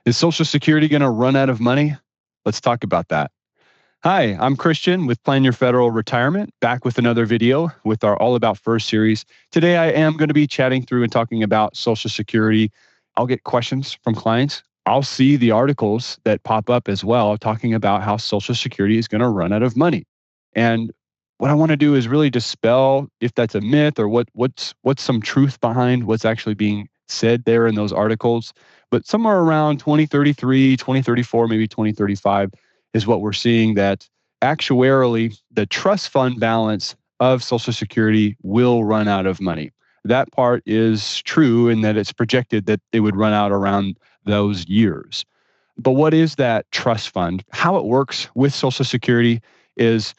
Is Social Security going to run out of money? Let's talk about that. Hi, I'm Christian with Plan Your Federal Retirement, back with another video with our All About First series. Today, I am going to be chatting through and talking about Social Security. I'll get questions from clients. I'll see the articles that pop up as well, talking about how Social Security is going to run out of money. And what I want to do is really dispel if that's a myth or what's some truth behind what's actually being said there in those articles. But somewhere around 2033, 2034, maybe 2035 is what we're seeing, that actuarially the trust fund balance of Social Security will run out of money. That part is true in that it's projected that it would run out around those years. But what is that trust fund? How it works with Social Security is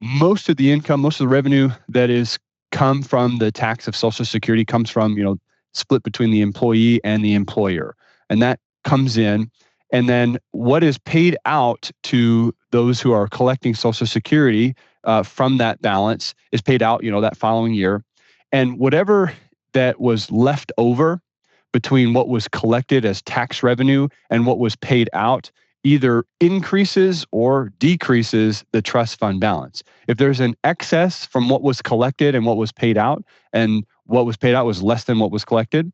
most of the income, most of the revenue that is come from the tax of Social Security comes from, split between the employee and the employer. And that comes in. And then what is paid out to those who are collecting Social Security from that balance is paid out, that following year. And whatever that was left over between what was collected as tax revenue and what was paid out either increases or decreases the trust fund balance. If there's an excess from what was collected and what was paid out, and what was paid out was less than what was collected,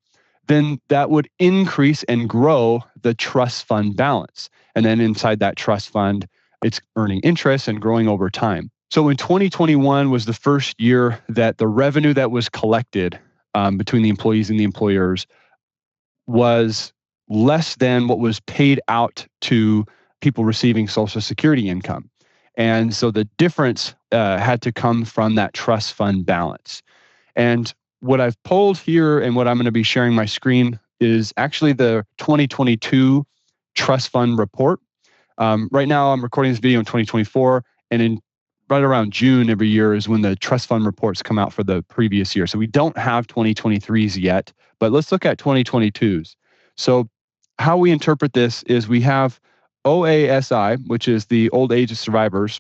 then that would increase and grow the trust fund balance. And then inside that trust fund, it's earning interest and growing over time. So in 2021 was the first year that the revenue that was collected between the employees and the employers was less than what was paid out to people receiving Social Security income. And so the difference had to come from that trust fund balance. And what I've pulled here and what I'm going to be sharing my screen is actually the 2022 trust fund report. Right now, I'm recording this video in 2024, and in right around June every year is when the trust fund reports come out for the previous year. So we don't have 2023s yet, but let's look at 2022s. So how we interpret this is we have OASI, which is the old age of survivors,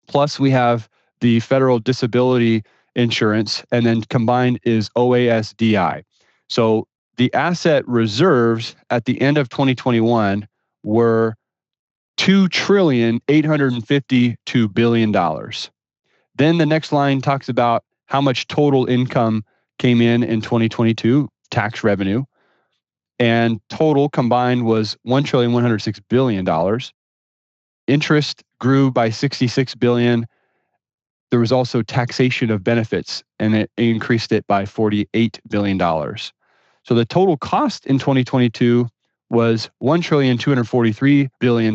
plus we have the federal disability insurance, and then combined is OASDI. So the asset reserves at the end of 2021 were $2,852 billion. Then the next line talks about how much total income came in 2022, tax revenue, and total combined was $1,106 billion. Interest grew by $66 billion. There was also taxation of benefits, and it increased it by $48 billion. So the total cost in 2022 was $1,243 billion.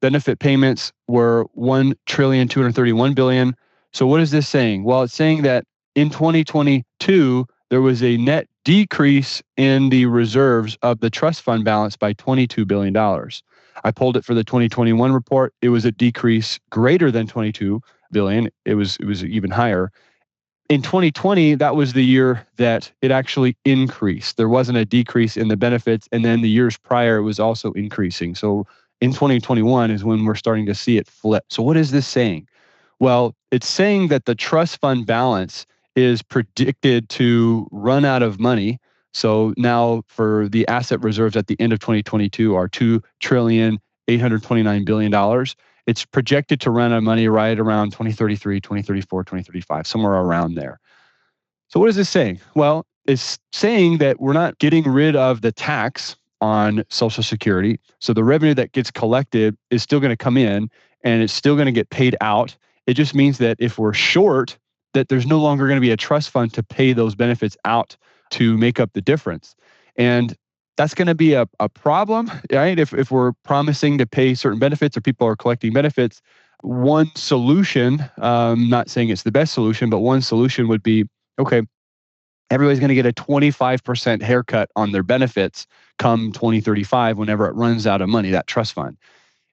Benefit payments were $1,231 billion. So what is this saying? Well, it's saying that in 2022, there was a net decrease in the reserves of the trust fund balance by $22 billion. I pulled it for the 2021 report. It was a decrease greater than $22 billion. It was even higher. In 2020, that was the year that it actually increased. There wasn't a decrease in the benefits, and then the years prior, it was also increasing. So in 2021 is when we're starting to see it flip. So what is this saying? Well, it's saying that the trust fund balance is predicted to run out of money. So now for the asset reserves at the end of 2022 are $2,829 billion. It's projected to run out of money right around 2033, 2034, 2035, somewhere around there. So what is this saying? Well, it's saying that we're not getting rid of the tax on Social Security. So the revenue that gets collected is still going to come in and it's still going to get paid out. It just means that if we're short, that there's no longer going to be a trust fund to pay those benefits out to make up the difference. And that's going to be a problem, right? If we're promising to pay certain benefits or people are collecting benefits, one solution, not saying it's the best solution, but one solution would be, okay, everybody's going to get a 25% haircut on their benefits come 2035 whenever it runs out of money, that trust fund.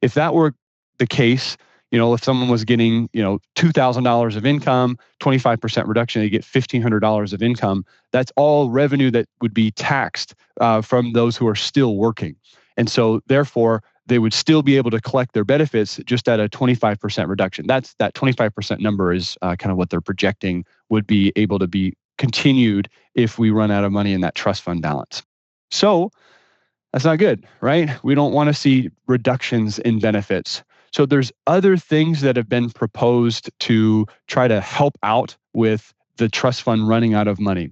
If that were the case, if someone was getting, $2,000 of income, 25% reduction, they get $1,500 of income. That's all revenue that would be taxed from those who are still working. And so therefore, they would still be able to collect their benefits just at a 25% reduction. That 25% number is kind of what they're projecting would be able to be continued if we run out of money in that trust fund balance. So That's not good, right? We don't want to see reductions in benefits. So there's other things that have been proposed to try to help out with the trust fund running out of money.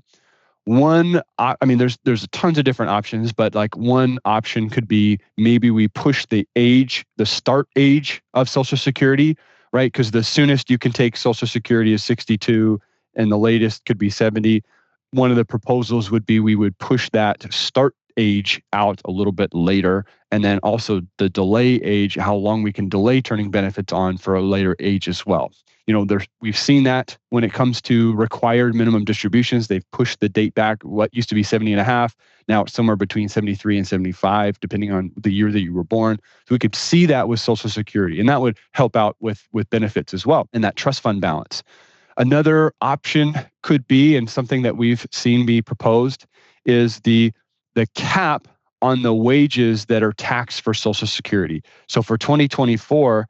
I mean, there's tons of different options, but like one option could be maybe we push the start age of Social Security, right? Because the soonest you can take Social Security is 62, and the latest could be 70. One of the proposals would be we would push that start age out a little bit later, and then also the delay age, how long we can delay turning benefits on for a later age as well. We've seen that when it comes to required minimum distributions. They've pushed the date back. What used to be 70 and a half, now it's somewhere between 73 and 75, depending on the year that you were born. So we could see that with Social Security, and that would help out with benefits as well, and that trust fund balance. Another option could be, and something that we've seen be proposed, is the cap on the wages that are taxed for Social Security. So for 2024,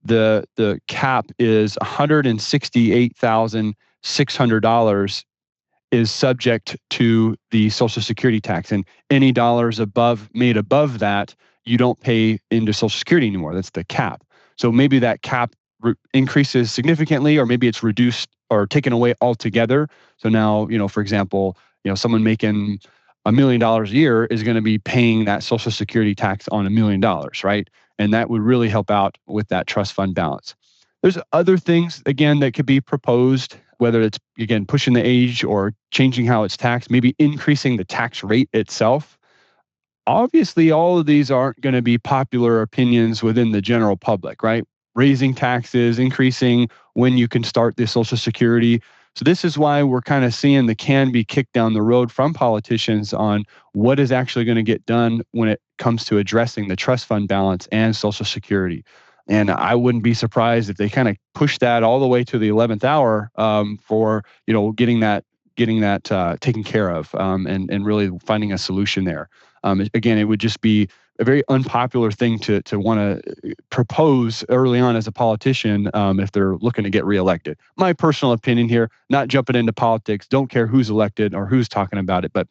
the cap is $168,600 is subject to the Social Security tax, and any dollars made above that, you don't pay into Social Security anymore. That's the cap. So maybe that cap increases significantly, or maybe it's reduced or taken away altogether. So now, for example, someone making $1 million a year is going to be paying that Social Security tax on $1 million, right? And that would really help out with that trust fund balance. There's other things, again, that could be proposed, whether it's, again, pushing the age or changing how it's taxed, maybe increasing the tax rate itself. Obviously, all of these aren't going to be popular opinions within the general public, right? Raising taxes, increasing when you can start the Social Security. So this is why we're kind of seeing the can be kicked down the road from politicians on what is actually going to get done when it comes to addressing the trust fund balance and Social Security. And I wouldn't be surprised if they kind of push that all the way to the 11th hour for getting that taken care of, and really finding a solution there. Again, it would just be a very unpopular thing to want to propose early on as a politician if they're looking to get reelected. My personal opinion here, not jumping into politics, don't care who's elected or who's talking about it, but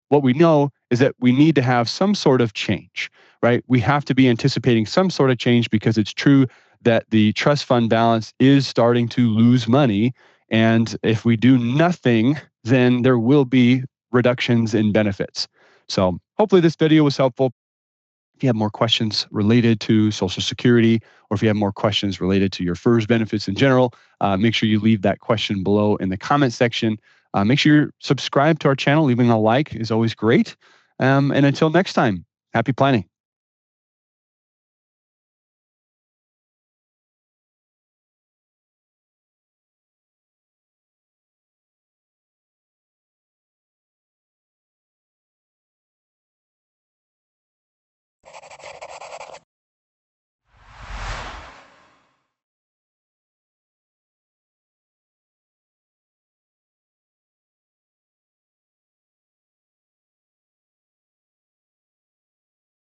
what we know is that we need to have some sort of change, right? We have to be anticipating some sort of change, because it's true that the trust fund balance is starting to lose money. And if we do nothing, then there will be reductions in benefits. So hopefully this video was helpful. If you have more questions related to Social Security, or if you have more questions related to your FERS benefits in general, make sure you leave that question below in the comment section. Make sure you're subscribed to our channel. Leaving a like is always great. And until next time, happy planning.